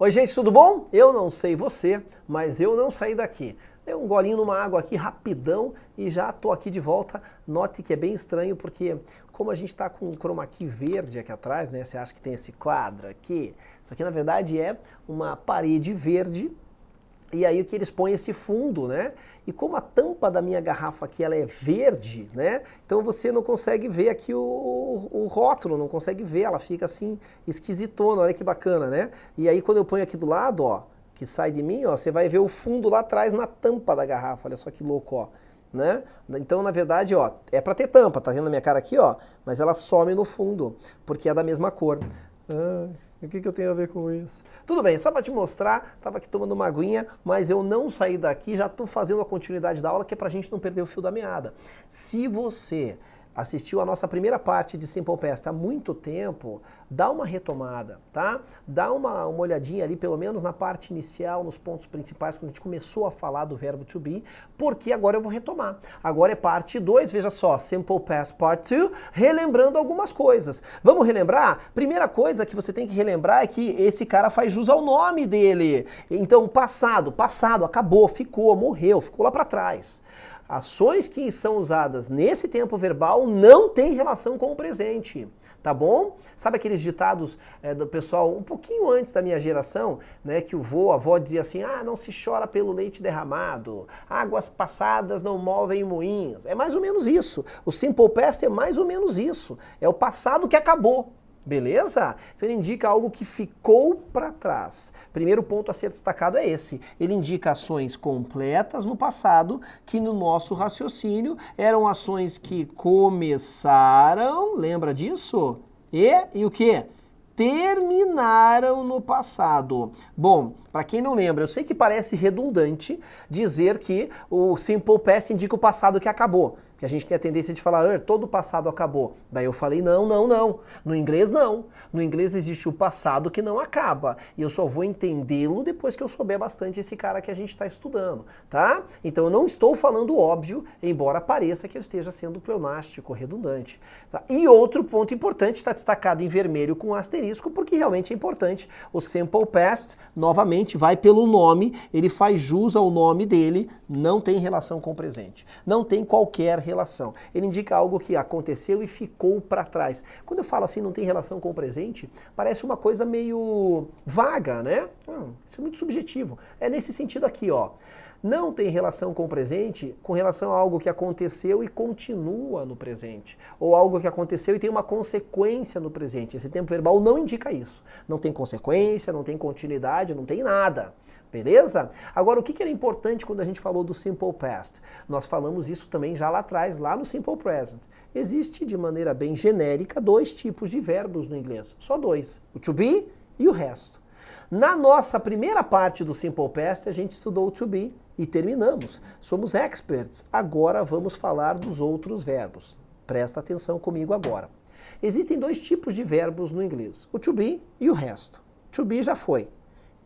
Oi gente, tudo bom? Eu não sei você, mas eu não saí daqui. Dei um golinho numa água aqui rapidão e já tô aqui de volta. Note que é bem estranho porque como a gente tá com um chroma key verde aqui atrás, né? Você acha que tem esse quadro aqui? Isso aqui na verdade é uma parede verde. E aí que eles põem esse fundo, né? E como a tampa da minha garrafa aqui ela é verde, né? Então você não consegue ver aqui o rótulo, não consegue ver, ela fica assim esquisitona, olha que bacana, né? E aí quando eu ponho aqui do lado, ó, que sai de mim, ó, você vai ver o fundo lá atrás na tampa da garrafa, olha só que louco, ó. Né? Então, na verdade, ó, é pra ter tampa, tá vendo a minha cara aqui, ó? Mas ela some no fundo, porque é da mesma cor. O que eu tenho a ver com isso? Tudo bem, só para te mostrar, estava aqui tomando uma aguinha, mas eu não saí daqui, já estou fazendo a continuidade da aula, que é para a gente não perder o fio da meada. Se você assistiu a nossa primeira parte de Simple Past há muito tempo, dá uma retomada, tá? Dá uma olhadinha ali, pelo menos na parte inicial, nos pontos principais, quando a gente começou a falar do verbo to be, porque agora eu vou retomar. Agora é parte 2, veja só, Simple Past Part 2, relembrando algumas coisas. Vamos relembrar? Primeira coisa que você tem que relembrar é que esse cara faz jus ao nome dele. Então, passado, acabou, ficou, morreu, ficou lá para trás. Ações que são usadas nesse tempo verbal não têm relação com o presente, tá bom? Sabe aqueles ditados do pessoal um pouquinho antes da minha geração, né, que a avó dizia assim, não se chora pelo leite derramado, águas passadas não movem moinhos. É mais ou menos isso. O Simple Past é mais ou menos isso. É o passado que acabou. Beleza? Então ele indica algo que ficou para trás. Primeiro ponto a ser destacado é esse. Ele indica ações completas no passado, que no nosso raciocínio eram ações que começaram, lembra disso? E o quê? Terminaram no passado. Bom, para quem não lembra, eu sei que parece redundante dizer que o Simple Past indica o passado que acabou. Que a gente tem a tendência de falar, todo o passado acabou. Daí eu falei, não. No inglês, não. No inglês existe o passado que não acaba. E eu só vou entendê-lo depois que eu souber bastante esse cara que a gente está estudando, tá? Então eu não estou falando óbvio, embora pareça que eu esteja sendo pleonástico, redundante. Tá? E outro ponto importante, está destacado em vermelho com asterisco, porque realmente é importante. O Simple Past, novamente, vai pelo nome, ele faz jus ao nome dele, não tem relação com o presente. Não tem qualquer relação. Ele indica algo que aconteceu e ficou para trás. Quando eu falo assim, não tem relação com o presente, parece uma coisa meio vaga, né? Isso é muito subjetivo. É nesse sentido aqui, ó. Não tem relação com o presente com relação a algo que aconteceu e continua no presente. Ou algo que aconteceu e tem uma consequência no presente. Esse tempo verbal não indica isso. Não tem consequência, não tem continuidade, não tem nada. Beleza? Agora, o que era importante quando a gente falou do Simple Past? Nós falamos isso também já lá atrás, lá no Simple Present. Existe, de maneira bem genérica, 2 tipos de verbos no inglês. Só 2. O to be e o resto. Na nossa primeira parte do Simple Past, a gente estudou o to be e terminamos. Somos experts. Agora vamos falar dos outros verbos. Presta atenção comigo agora. Existem 2 tipos de verbos no inglês. O to be e o resto. To be já foi.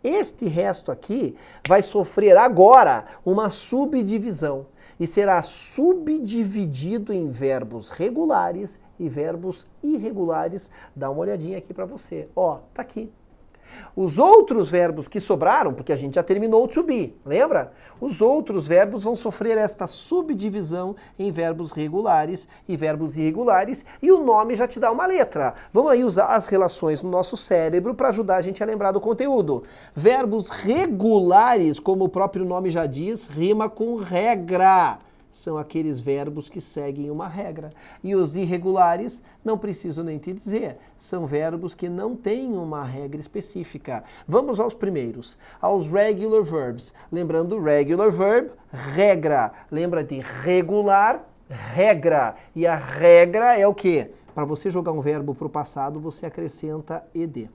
Este resto aqui vai sofrer agora uma subdivisão e será subdividido em verbos regulares e verbos irregulares. Dá uma olhadinha aqui para você. Ó, tá aqui. Os outros verbos que sobraram, porque a gente já terminou o to be, lembra? Os outros verbos vão sofrer esta subdivisão em verbos regulares e verbos irregulares e o nome já te dá uma letra. Vamos aí usar as relações no nosso cérebro para ajudar a gente a lembrar do conteúdo. Verbos regulares, como o próprio nome já diz, rima com regra. São aqueles verbos que seguem uma regra. E os irregulares, não preciso nem te dizer, são verbos que não têm uma regra específica. Vamos aos primeiros, aos regular verbs. Lembrando, regular verb, regra. Lembra de regular, regra. E a regra é o quê? Para você jogar um verbo para o passado, você acrescenta ed.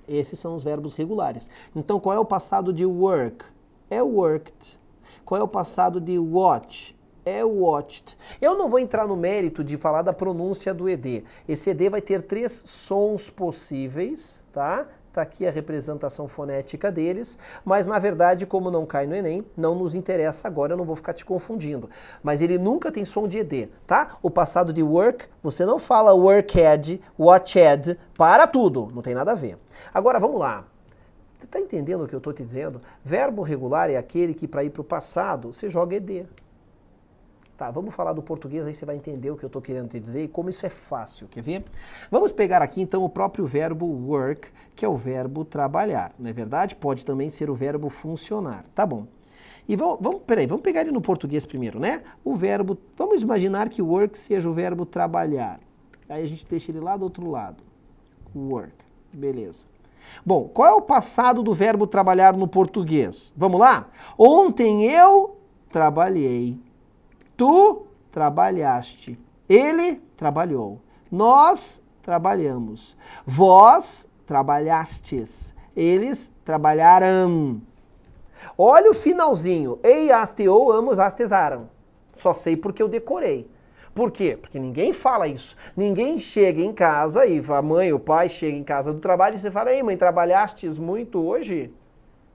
Esses são os verbos regulares. Então, qual é o passado de work? É worked. Qual é o passado de watch? É watched. Eu não vou entrar no mérito de falar da pronúncia do ED. Esse ED vai ter 3 sons possíveis, tá? Tá aqui a representação fonética deles, mas na verdade, como não cai no Enem, não nos interessa agora, eu não vou ficar te confundindo. Mas ele nunca tem som de ED, tá? O passado de work, você não fala worked, watched, para tudo, não tem nada a ver. Agora, vamos lá. Você está entendendo o que eu estou te dizendo? Verbo regular é aquele que para ir para o passado você joga ed. Tá, vamos falar do português, aí você vai entender o que eu estou querendo te dizer e como isso é fácil, quer ver? Vamos pegar aqui então o próprio verbo work, que é o verbo trabalhar, não é verdade? Pode também ser o verbo funcionar, tá bom. E vamos pegar ele no português primeiro, né? O verbo, vamos imaginar que work seja o verbo trabalhar. Aí a gente deixa ele lá do outro lado. Work, beleza. Bom, qual é o passado do verbo trabalhar no português? Vamos lá? Ontem eu trabalhei. Tu trabalhaste. Ele trabalhou. Nós trabalhamos. Vós trabalhastes. Eles trabalharam. Olha o finalzinho. Ei, aste, ou, amos, astesaram. Só sei porque eu decorei. Por quê? Porque ninguém fala isso. Ninguém chega em casa e a mãe, o pai chega em casa do trabalho e você fala, ei, mãe, trabalhastes muito hoje?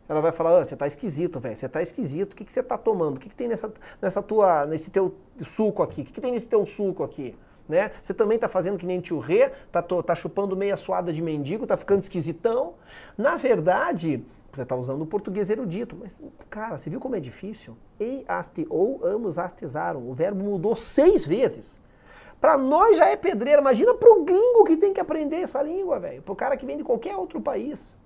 Ela vai falar, você tá esquisito, velho, você tá esquisito, o que você tá tomando? O que tem nesse teu suco aqui? O que tem nesse teu suco aqui? Né? Você também tá fazendo que nem tio Rê, tá chupando meia suada de mendigo, tá ficando esquisitão. Na verdade, você tá usando o português erudito, mas, cara, você viu como é difícil? Ei, aste, ou, amos, astesaram. O verbo mudou 6 vezes. Pra nós já é pedreiro, imagina pro gringo que tem que aprender essa língua, velho. Pro cara que vem de qualquer outro país.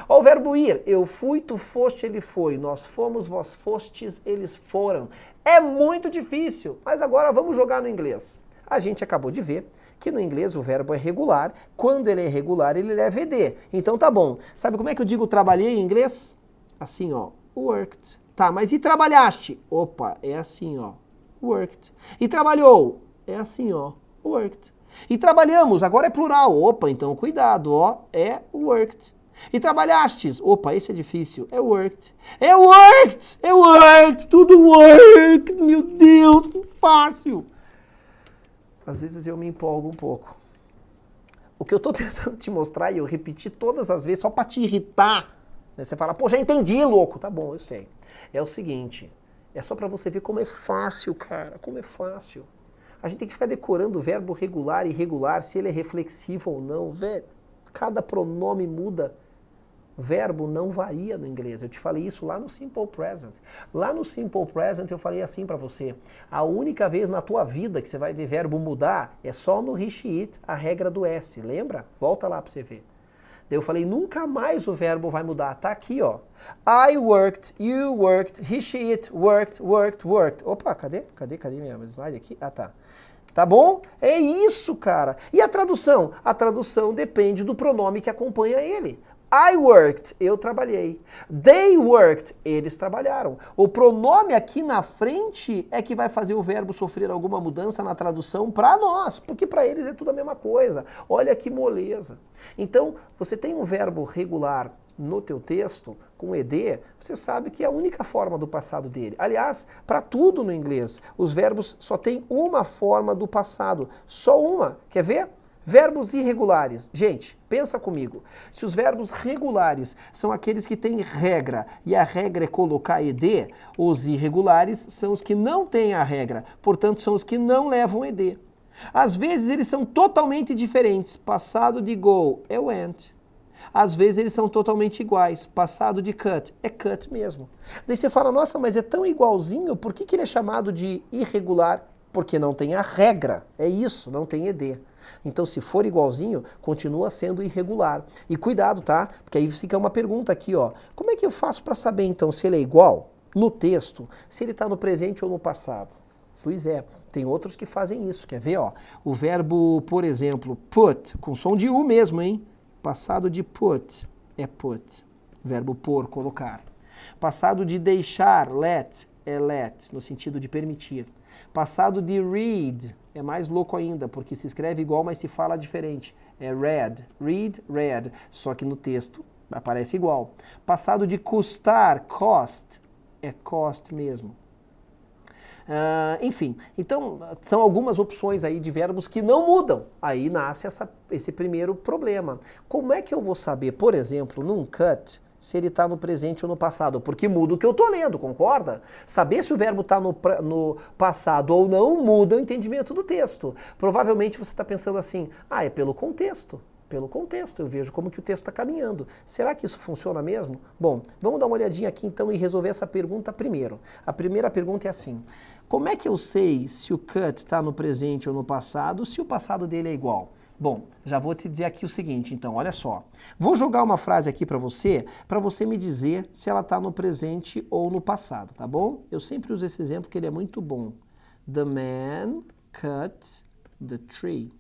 Ó, o verbo ir, eu fui, tu foste, ele foi, nós fomos, vós fostes, eles foram. É muito difícil, mas agora vamos jogar no inglês. A gente acabou de ver que no inglês o verbo é regular, quando ele é regular ele leva ed. Então tá bom, sabe como é que eu digo trabalhei em inglês? Assim ó, worked. Tá, mas e trabalhaste? Opa, é assim ó, worked. E trabalhou? É assim ó, worked. E trabalhamos, agora é plural. Opa, então cuidado, ó, é worked. E trabalhastes? Opa, esse é difícil. É worked. É worked! É worked! Tudo worked! Meu Deus, que fácil! Às vezes eu me empolgo um pouco. O que eu estou tentando te mostrar, e eu repeti todas as vezes, só para te irritar. Né? Você fala, pô, já entendi, louco. Tá bom, eu sei. É o seguinte, é só para você ver como é fácil, cara, como é fácil. A gente tem que ficar decorando o verbo regular e irregular, se ele é reflexivo ou não. Velho, cada pronome muda. Verbo não varia no inglês. Eu te falei isso lá no Simple Present. Lá no Simple Present eu falei assim pra você. A única vez na tua vida que você vai ver verbo mudar é só no he, she, it, a regra do S. Lembra? Volta lá pra você ver. Daí eu falei, nunca mais o verbo vai mudar. Tá aqui, ó. I worked, you worked, he, she, it, worked, worked, worked. Opa, cadê minha slide aqui? Ah, tá. Tá bom? É isso, cara. E a tradução? A tradução depende do pronome que acompanha ele. I worked, eu trabalhei. They worked, eles trabalharam. O pronome aqui na frente é que vai fazer o verbo sofrer alguma mudança na tradução para nós, porque para eles é tudo a mesma coisa. Olha que moleza. Então, você tem um verbo regular no teu texto, com ed, você sabe que é a única forma do passado dele. Aliás, para tudo no inglês, os verbos só têm uma forma do passado, só uma. Quer ver? Verbos irregulares. Gente, pensa comigo. Se os verbos regulares são aqueles que têm regra e a regra é colocar ed, os irregulares são os que não têm a regra, portanto são os que não levam ed. Às vezes eles são totalmente diferentes. Passado de go é went. Às vezes eles são totalmente iguais. Passado de cut é cut mesmo. Daí você fala, nossa, mas é tão igualzinho, por que ele é chamado de irregular? Porque não tem a regra. É isso, não tem ed. Então, se for igualzinho, continua sendo irregular. E cuidado, tá? Porque aí fica uma pergunta aqui, ó. Como é que eu faço para saber, então, se ele é igual no texto, se ele está no presente ou no passado? Pois é, tem outros que fazem isso. Quer ver, ó? O verbo, por exemplo, put, com som de U mesmo, hein? Passado de put é put. Verbo pôr, colocar. Passado de deixar, let, é let, no sentido de permitir. Passado de read é mais louco ainda, porque se escreve igual, mas se fala diferente. É read, read, read, só que no texto aparece igual. Passado de custar, cost, é cost mesmo. Enfim, então são algumas opções aí de verbos que não mudam. Aí nasce esse primeiro problema. Como é que eu vou saber, por exemplo, num cut, se ele está no presente ou no passado? Porque muda o que eu estou lendo, concorda? Saber se o verbo está no passado ou não muda o entendimento do texto. Provavelmente você está pensando assim, é pelo contexto. Pelo contexto, eu vejo como que o texto está caminhando. Será que isso funciona mesmo? Bom, vamos dar uma olhadinha aqui então e resolver essa pergunta primeiro. A primeira pergunta é assim: como é que eu sei se o cut está no presente ou no passado, se o passado dele é igual? Bom, já vou te dizer aqui o seguinte, então, olha só. Vou jogar uma frase aqui para você me dizer se ela está no presente ou no passado, tá bom? Eu sempre uso esse exemplo porque ele é muito bom. The man cut the tree.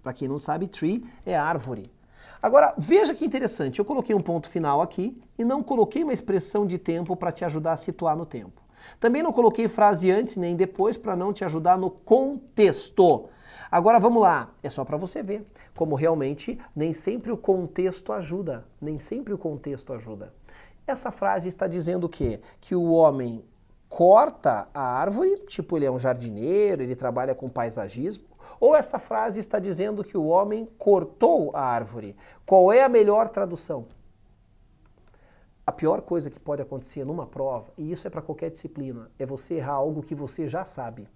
Para quem não sabe, tree é árvore. Agora, veja que interessante, eu coloquei um ponto final aqui e não coloquei uma expressão de tempo para te ajudar a situar no tempo. Também não coloquei frase antes nem depois para não te ajudar no contexto. Agora vamos lá, é só para você ver como realmente nem sempre o contexto ajuda, nem sempre o contexto ajuda. Essa frase está dizendo o quê? Que o homem corta a árvore, tipo ele é um jardineiro, ele trabalha com paisagismo, ou essa frase está dizendo que o homem cortou a árvore? Qual é a melhor tradução? A pior coisa que pode acontecer numa prova, e isso é para qualquer disciplina, é você errar algo que você já sabe.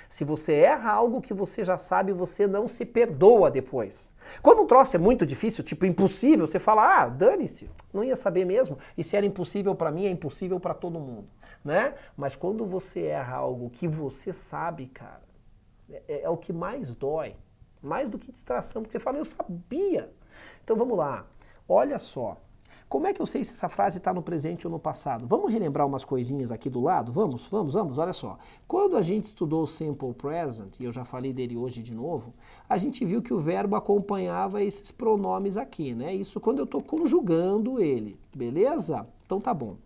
Se você erra algo que você já sabe, você não se perdoa depois. Quando um troço é muito difícil, tipo impossível, você fala, ah, dane-se, não ia saber mesmo. E se era impossível para mim, é impossível para todo mundo, né? Mas quando você erra algo que você sabe, cara, é o que mais dói. Mais do que distração, porque você fala, eu sabia. Então vamos lá, olha só. Como é que eu sei se essa frase está no presente ou no passado? Vamos relembrar umas coisinhas aqui do lado? Vamos, olha só. Quando a gente estudou o Simple Present, e eu já falei dele hoje de novo, a gente viu que o verbo acompanhava esses pronomes aqui, né? Isso quando eu estou conjugando ele, beleza? Então tá bom.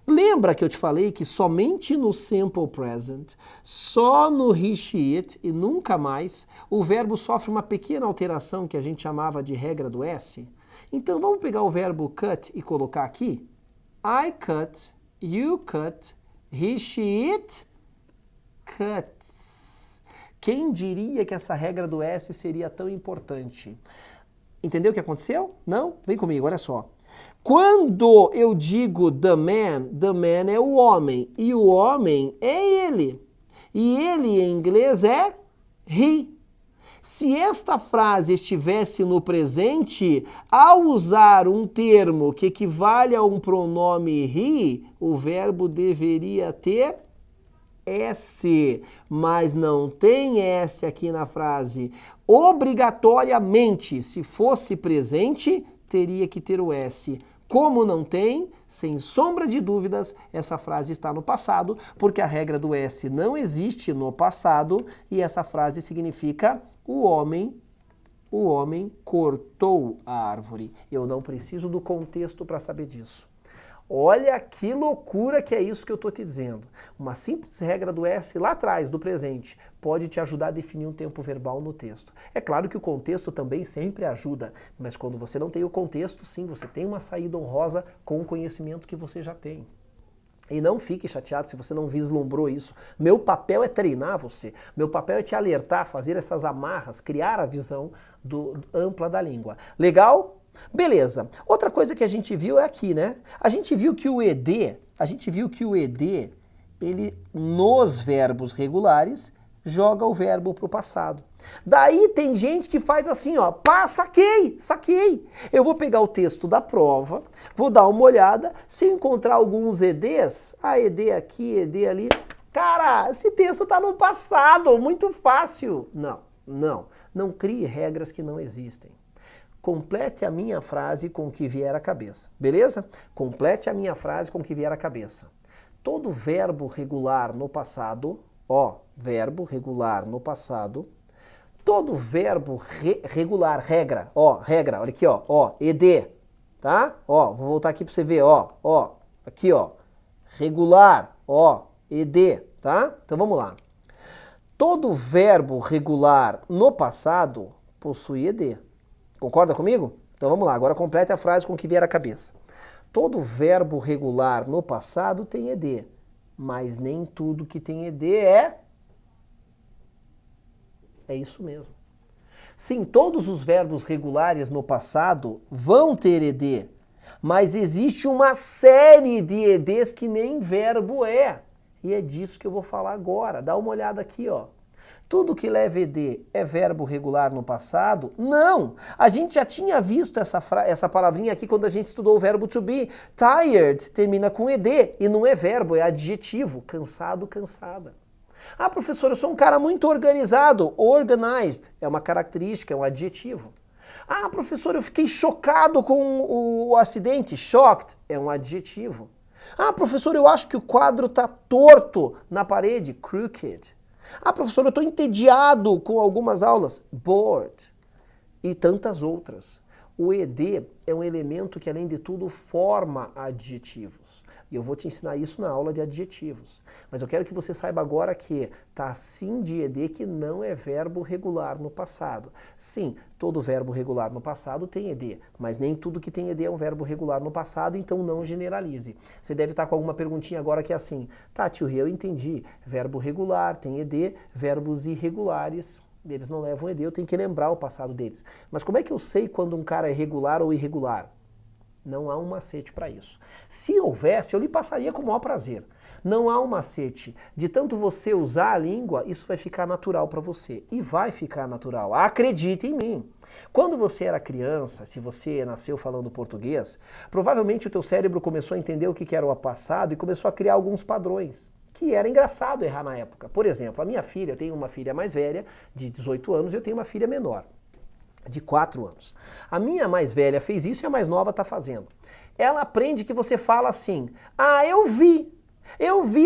Lembra que eu te falei que somente no Simple Present, só no he, she, it e nunca mais, o verbo sofre uma pequena alteração que a gente chamava de regra do S? Então vamos pegar o verbo cut e colocar aqui. I cut, you cut, he, she, it cuts. Quem diria que essa regra do S seria tão importante? Entendeu o que aconteceu? Não? Vem comigo, olha só. Quando eu digo the man é o homem, e o homem é ele. E ele em inglês é he. Se esta frase estivesse no presente, ao usar um termo que equivale a um pronome he, o verbo deveria ter S, mas não tem S aqui na frase. Obrigatoriamente, se fosse presente, teria que ter o S. Como não tem, sem sombra de dúvidas, essa frase está no passado, porque a regra do S não existe no passado, e essa frase significa o homem cortou a árvore. Eu não preciso do contexto para saber disso. Olha que loucura que é isso que eu estou te dizendo. Uma simples regra do S lá atrás, do presente, pode te ajudar a definir um tempo verbal no texto. É claro que o contexto também sempre ajuda, mas quando você não tem o contexto, sim, você tem uma saída honrosa com o conhecimento que você já tem. E não fique chateado se você não vislumbrou isso. Meu papel é treinar você. Meu papel é te alertar, fazer essas amarras, criar a visão ampla da língua. Legal? Beleza. Outra coisa que a gente viu é aqui, né? A gente viu que o ED, ele nos verbos regulares joga o verbo para o passado. Daí tem gente que faz assim, ó, pá, saquei. Eu vou pegar o texto da prova, vou dar uma olhada, se eu encontrar alguns EDs, ED aqui, ED ali, cara, esse texto está no passado, muito fácil. Não crie regras que não existem. Complete a minha frase com o que vier à cabeça, beleza? Complete a minha frase com o que vier à cabeça. Todo verbo regular no passado, verbo regular no passado, todo verbo regular, regra, olha aqui, ED, tá? Vou voltar aqui para você ver, aqui, regular, ED, tá? Então vamos lá. Todo verbo regular no passado possui ED. Concorda comigo? Então vamos lá, agora complete a frase com o que vier à cabeça. Todo verbo regular no passado tem ED, mas nem tudo que tem ED é isso mesmo. Sim, todos os verbos regulares no passado vão ter ED, mas existe uma série de EDs que nem verbo é. E é disso que eu vou falar agora. Dá uma olhada aqui, Tudo que leva ed é verbo regular no passado? Não! A gente já tinha visto essa palavrinha aqui quando a gente estudou o verbo to be. Tired termina com ed e não é verbo, é adjetivo. Cansado, cansada. Ah, professor, eu sou um cara muito organizado. Organized é uma característica, é um adjetivo. Ah, professor, eu fiquei chocado com o acidente. Shocked é um adjetivo. Ah, professor, eu acho que o quadro está torto na parede. Crooked. Ah, professor, eu estou entediado com algumas aulas. Bored. E tantas outras. O ed é um elemento que, além de tudo, forma adjetivos. E eu vou te ensinar isso na aula de adjetivos. Mas eu quero que você saiba agora que tá sim de ed que não é verbo regular no passado. Sim, todo verbo regular no passado tem ed, mas nem tudo que tem ed é um verbo regular no passado, então não generalize. Você deve estar com alguma perguntinha agora que é assim, tá, tio Rê, eu entendi, verbo regular tem ed, verbos irregulares, eles não levam ed, eu tenho que lembrar o passado deles. Mas como é que eu sei quando um cara é regular ou irregular? Não há um macete para isso. Se houvesse, eu lhe passaria com o maior prazer. Não há um macete. De tanto você usar a língua, isso vai ficar natural para você. E vai ficar natural. Acredite em mim. Quando você era criança, se você nasceu falando português, provavelmente o teu cérebro começou a entender o que era o passado e começou a criar alguns padrões. Que era engraçado errar na época. Por exemplo, a minha filha, eu tenho uma filha mais velha, de 18 anos, e eu tenho uma filha menor, de 4 anos. A minha mais velha fez isso e a mais nova está fazendo. Ela aprende que você fala assim, ah, eu vi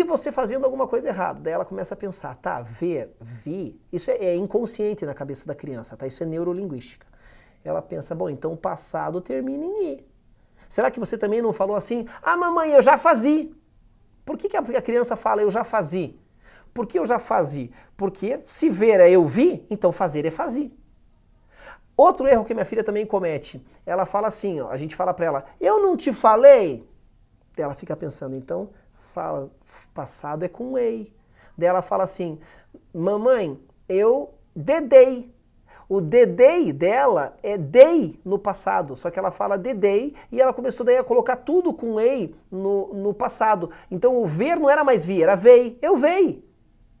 você fazendo alguma coisa errada. Daí ela começa a pensar, tá, ver, vi, isso é inconsciente na cabeça da criança, tá? Isso é neurolinguística. Ela pensa, bom, então o passado termina em i. Será que você também não falou assim, ah, mamãe, eu já fazia? Por que a criança fala eu já fazia? Por que eu já fazia? Porque se ver é eu vi, então fazer é fazer. Outro erro que minha filha também comete, ela fala assim, ó, a gente fala pra ela, eu não te falei? Ela fica pensando, então, fala, passado é com ei. Daí ela fala assim, mamãe, eu dedei. O dedei dela é dei no passado, só que ela fala dedei e ela começou daí a colocar tudo com ei no passado. Então o ver não era mais vi, era vei. Eu vei.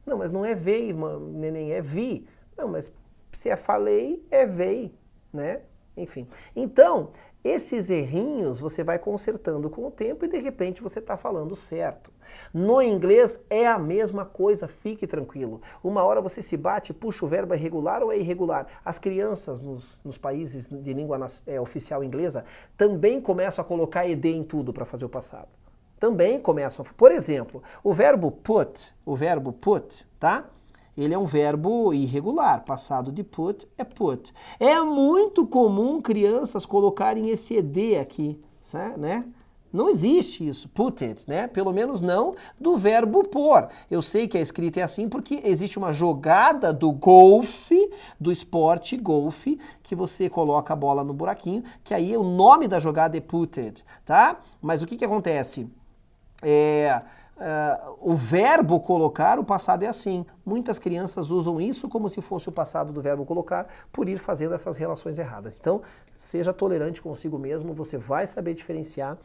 Não, mas não é vei, neném, é vi. Não, mas se é falei, é vei, né? Enfim. Então, esses errinhos você vai consertando com o tempo e de repente você está falando certo. No inglês é a mesma coisa, fique tranquilo. Uma hora você se bate, puxa, o verbo é regular ou é irregular? As crianças nos países de língua oficial inglesa também começam a colocar ed em tudo para fazer o passado. Também começam, por exemplo, o verbo put, tá? Ele é um verbo irregular, passado de put é put. É muito comum crianças colocarem esse ed aqui, né? Não existe isso, put it, né? Pelo menos não do verbo pôr. Eu sei que a escrita é assim porque existe uma jogada do golfe, do esporte golfe, que você coloca a bola no buraquinho, que aí o nome da jogada é put it, tá? Mas o que acontece? O verbo colocar, o passado é assim. Muitas crianças usam isso como se fosse o passado do verbo colocar, por ir fazendo essas relações erradas. Então, seja tolerante consigo mesmo, você vai saber diferenciar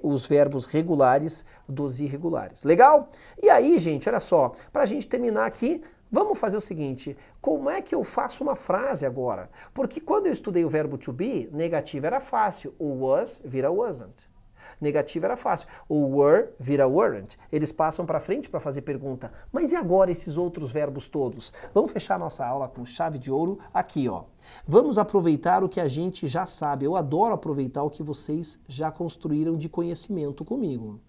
os verbos regulares dos irregulares. Legal? E aí, gente, olha só, para a gente terminar aqui, vamos fazer o seguinte, como é que eu faço uma frase agora? Porque quando eu estudei o verbo to be, negativo era fácil, o was vira wasn't. Negativo era fácil. O were vira weren't. Eles passam para frente para fazer pergunta. Mas e agora esses outros verbos todos? Vamos fechar nossa aula com chave de ouro aqui, ó. Vamos aproveitar o que a gente já sabe. Eu adoro aproveitar o que vocês já construíram de conhecimento comigo.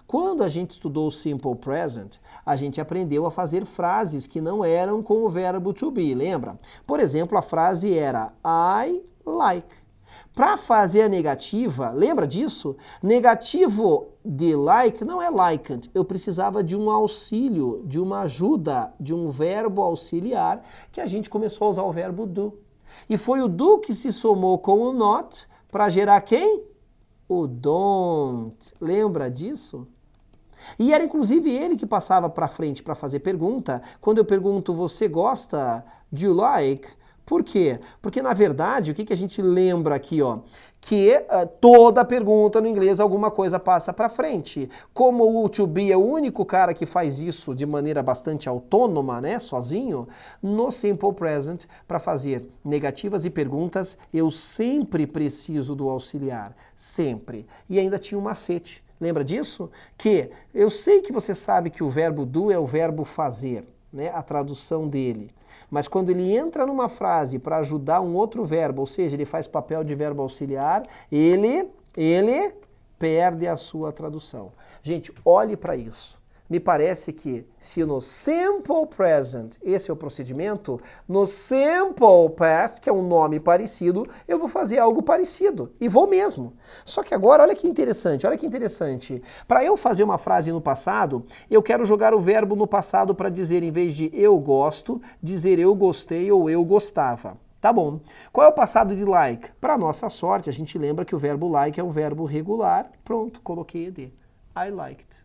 Quando a gente estudou o Simple Present, a gente aprendeu a fazer frases que não eram com o verbo to be, lembra? Por exemplo, a frase era I like. Para fazer a negativa, lembra disso? Negativo de like não é liked. Eu precisava de um auxílio, de uma ajuda, de um verbo auxiliar, que a gente começou a usar o verbo do. E foi o do que se somou com o not para gerar quem? O don't. Lembra disso? E era inclusive ele que passava para frente para fazer pergunta. Quando eu pergunto, você gosta? Do you like? Por quê? Porque, na verdade, o que a gente lembra aqui, ó? Que toda pergunta no inglês alguma coisa passa para frente. Como o to be é o único cara que faz isso de maneira bastante autônoma, né, sozinho, no Simple Present, para fazer negativas e perguntas, eu sempre preciso do auxiliar. Sempre. E ainda tinha um macete. Lembra disso? Que eu sei que você sabe que o verbo do é o verbo fazer, né, a tradução dele. Mas quando ele entra numa frase para ajudar um outro verbo, ou seja, ele faz papel de verbo auxiliar, ele perde a sua tradução. Gente, olhe para isso. Me parece que se no Simple Present esse é o procedimento, no Simple Past, que é um nome parecido, eu vou fazer algo parecido. E vou mesmo. Só que agora, olha que interessante, olha que interessante. Para eu fazer uma frase no passado, eu quero jogar o verbo no passado para dizer, em vez de eu gosto, dizer eu gostei ou eu gostava. Tá bom. Qual é o passado de like? Para nossa sorte, a gente lembra que o verbo like é um verbo regular. Pronto, coloquei ed. I liked.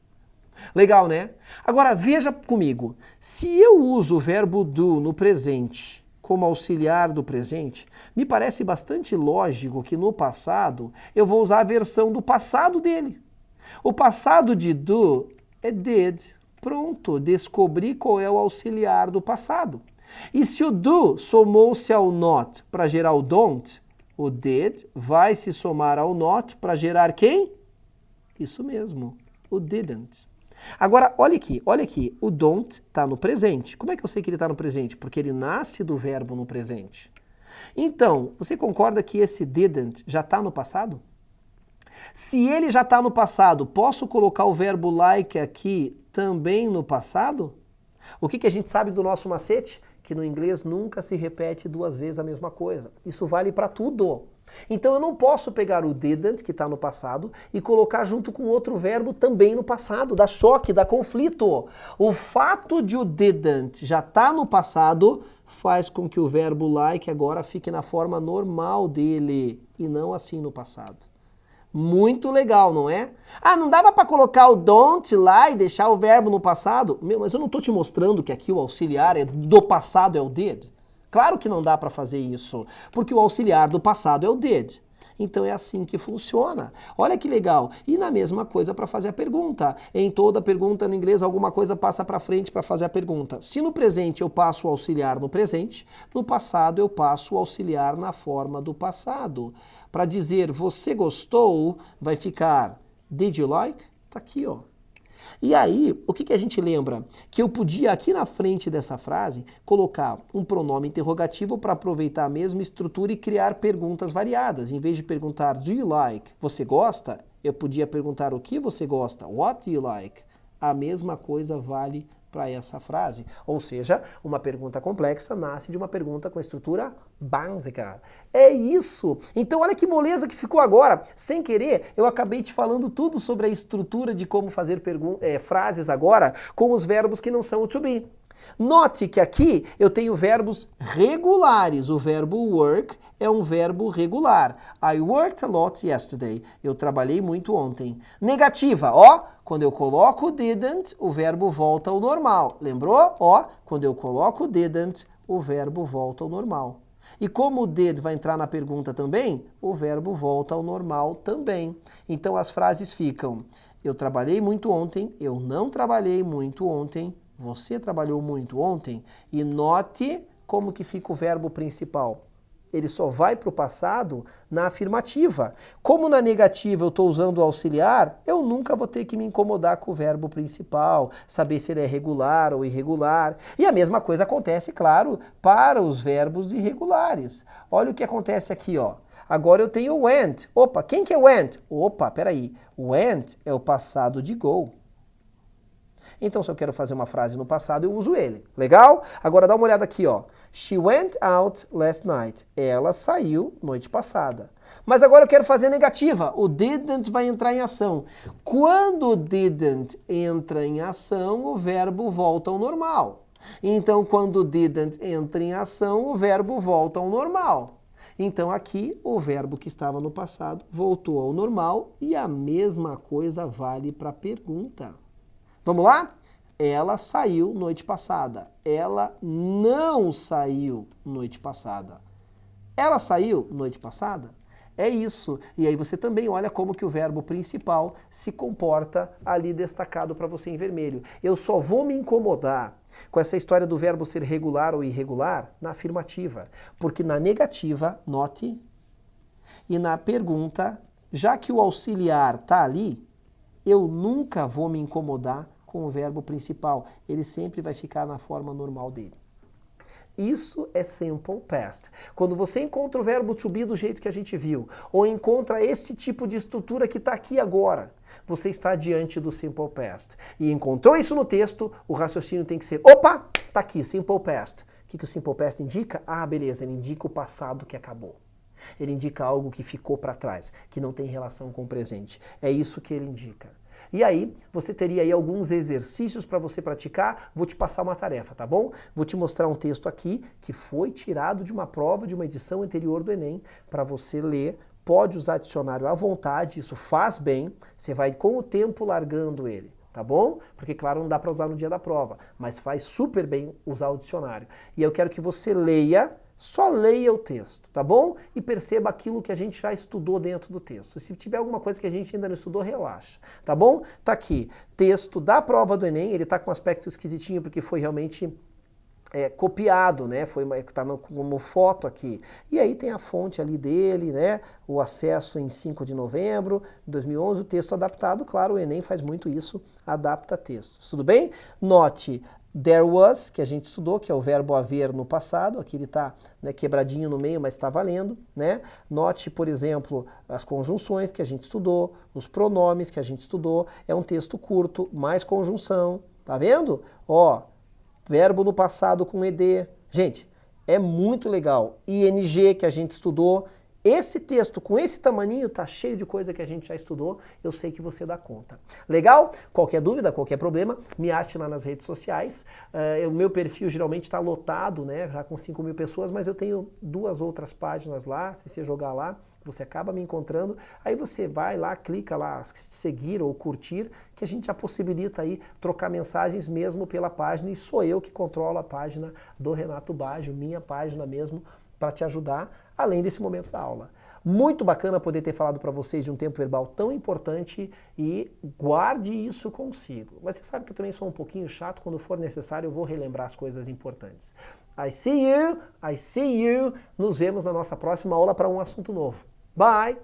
Legal, né? Agora, veja comigo. Se eu uso o verbo do no presente como auxiliar do presente, me parece bastante lógico que no passado eu vou usar a versão do passado dele. O passado de do é did. Pronto, descobri qual é o auxiliar do passado. E se o do somou-se ao not para gerar o don't, o did vai se somar ao not para gerar quem? Isso mesmo, o didn't. Agora, olha aqui, o don't está no presente. Como é que eu sei que ele está no presente? Porque ele nasce do verbo no presente. Então, você concorda que esse didn't já está no passado? Se ele já está no passado, posso colocar o verbo like aqui também no passado? O que a gente sabe do nosso macete? Que no inglês nunca se repete duas vezes a mesma coisa. Isso vale para tudo. Então eu não posso pegar o didn't, que está no passado, e colocar junto com outro verbo também no passado. Dá choque, dá conflito. O fato de o didn't já estar no passado faz com que o verbo like agora fique na forma normal dele e não assim no passado. Muito legal, não é? Ah, não dava para colocar o don't lá e deixar o verbo no passado? Meu, mas eu não estou te mostrando que aqui o auxiliar do passado é o did? Claro que não dá para fazer isso, porque o auxiliar do passado é o did. Então é assim que funciona. Olha que legal. E na mesma coisa para fazer a pergunta. Em toda pergunta no inglês, alguma coisa passa para frente para fazer a pergunta. Se no presente eu passo o auxiliar no presente, no passado eu passo o auxiliar na forma do passado. Para dizer você gostou, vai ficar did you like? Tá aqui, ó. E aí, o que a gente lembra? Que eu podia, aqui na frente dessa frase, colocar um pronome interrogativo para aproveitar a mesma estrutura e criar perguntas variadas. Em vez de perguntar do you like, você gosta? Eu podia perguntar o que você gosta, what do you like? A mesma coisa vale para essa frase. Ou seja, uma pergunta complexa nasce de uma pergunta com estrutura básica. É isso! Então olha que moleza que ficou agora. Sem querer, eu acabei te falando tudo sobre a estrutura de como fazer frases agora com os verbos que não são o to be. Note que aqui eu tenho verbos regulares. O verbo work é um verbo regular. I worked a lot yesterday. Eu trabalhei muito ontem. Negativa, ó. Quando eu coloco didn't, o verbo volta ao normal. Lembrou? Ó, quando eu coloco didn't, o verbo volta ao normal. E como o did vai entrar na pergunta também, o verbo volta ao normal também. Então as frases ficam: eu trabalhei muito ontem, eu não trabalhei muito ontem, você trabalhou muito ontem. E note como que fica o verbo principal. Ele só vai para o passado na afirmativa. Como na negativa eu estou usando o auxiliar, eu nunca vou ter que me incomodar com o verbo principal, saber se ele é regular ou irregular. E a mesma coisa acontece, claro, para os verbos irregulares. Olha o que acontece aqui, ó. Agora eu tenho went. Opa, quem que é went? Opa, peraí. Went é o passado de go. Então, se eu quero fazer uma frase no passado, eu uso ele. Legal? Agora dá uma olhada aqui, ó. She went out last night. Ela saiu noite passada. Mas agora eu quero fazer negativa. O didn't vai entrar em ação. Quando o didn't entra em ação, o verbo volta ao normal. Então, quando o didn't entra em ação, o verbo volta ao normal. Então, aqui, o verbo que estava no passado voltou ao normal e a mesma coisa vale para a pergunta. Vamos lá? Ela saiu noite passada. Ela não saiu noite passada. Ela saiu noite passada? É isso. E aí você também olha como que o verbo principal se comporta ali destacado para você em vermelho. Eu só vou me incomodar com essa história do verbo ser regular ou irregular na afirmativa. Porque na negativa, note, e na pergunta, já que o auxiliar está ali, eu nunca vou me incomodar com o verbo principal. Ele sempre vai ficar na forma normal dele. Isso é simple past. Quando você encontra o verbo to be do jeito que a gente viu, ou encontra esse tipo de estrutura que está aqui agora, você está diante do simple past. E encontrou isso no texto, o raciocínio tem que ser, opa, está aqui, simple past. O que o simple past indica? Ah, beleza, ele indica o passado que acabou. Ele indica algo que ficou para trás, que não tem relação com o presente. É isso que ele indica. E aí, você teria aí alguns exercícios para você praticar. Vou te passar uma tarefa, tá bom? Vou te mostrar um texto aqui que foi tirado de uma prova de uma edição anterior do Enem para você ler. Pode usar dicionário à vontade, isso faz bem. Você vai com o tempo largando ele, tá bom? Porque, claro, não dá para usar no dia da prova, mas faz super bem usar o dicionário. E eu quero que você leia. Só leia o texto, tá bom? E perceba aquilo que a gente já estudou dentro do texto. Se tiver alguma coisa que a gente ainda não estudou, relaxa, tá bom? Tá aqui, texto da prova do Enem, ele tá com um aspecto esquisitinho porque foi realmente copiado, né? Tá como foto aqui. E aí tem a fonte ali dele, né? O acesso em 5 de novembro de 2011, o texto adaptado, claro, o Enem faz muito isso, adapta textos. Tudo bem? Note, there was, que a gente estudou, que é o verbo haver no passado, aqui ele está, né, quebradinho no meio, mas está valendo, né? Note, por exemplo, as conjunções que a gente estudou, os pronomes que a gente estudou, é um texto curto, mais conjunção, tá vendo? Ó, verbo no passado com ed. Gente, é muito legal. ING que a gente estudou. Esse texto com esse tamaninho tá cheio de coisa que a gente já estudou, eu sei que você dá conta. Legal? Qualquer dúvida, qualquer problema, me ache lá nas redes sociais. O meu perfil geralmente está lotado, né, já com 5.000 pessoas, mas eu tenho 2 outras páginas lá, se você jogar lá, você acaba me encontrando, aí você vai lá, clica lá, seguir ou curtir, que a gente já possibilita aí trocar mensagens mesmo pela página, e sou eu que controlo a página do Renato Baggio, minha página mesmo, para te ajudar, além desse momento da aula. Muito bacana poder ter falado para vocês de um tempo verbal tão importante e guarde isso consigo. Mas você sabe que eu também sou um pouquinho chato, quando for necessário eu vou relembrar as coisas importantes. I see you. Nos vemos na nossa próxima aula para um assunto novo. Bye!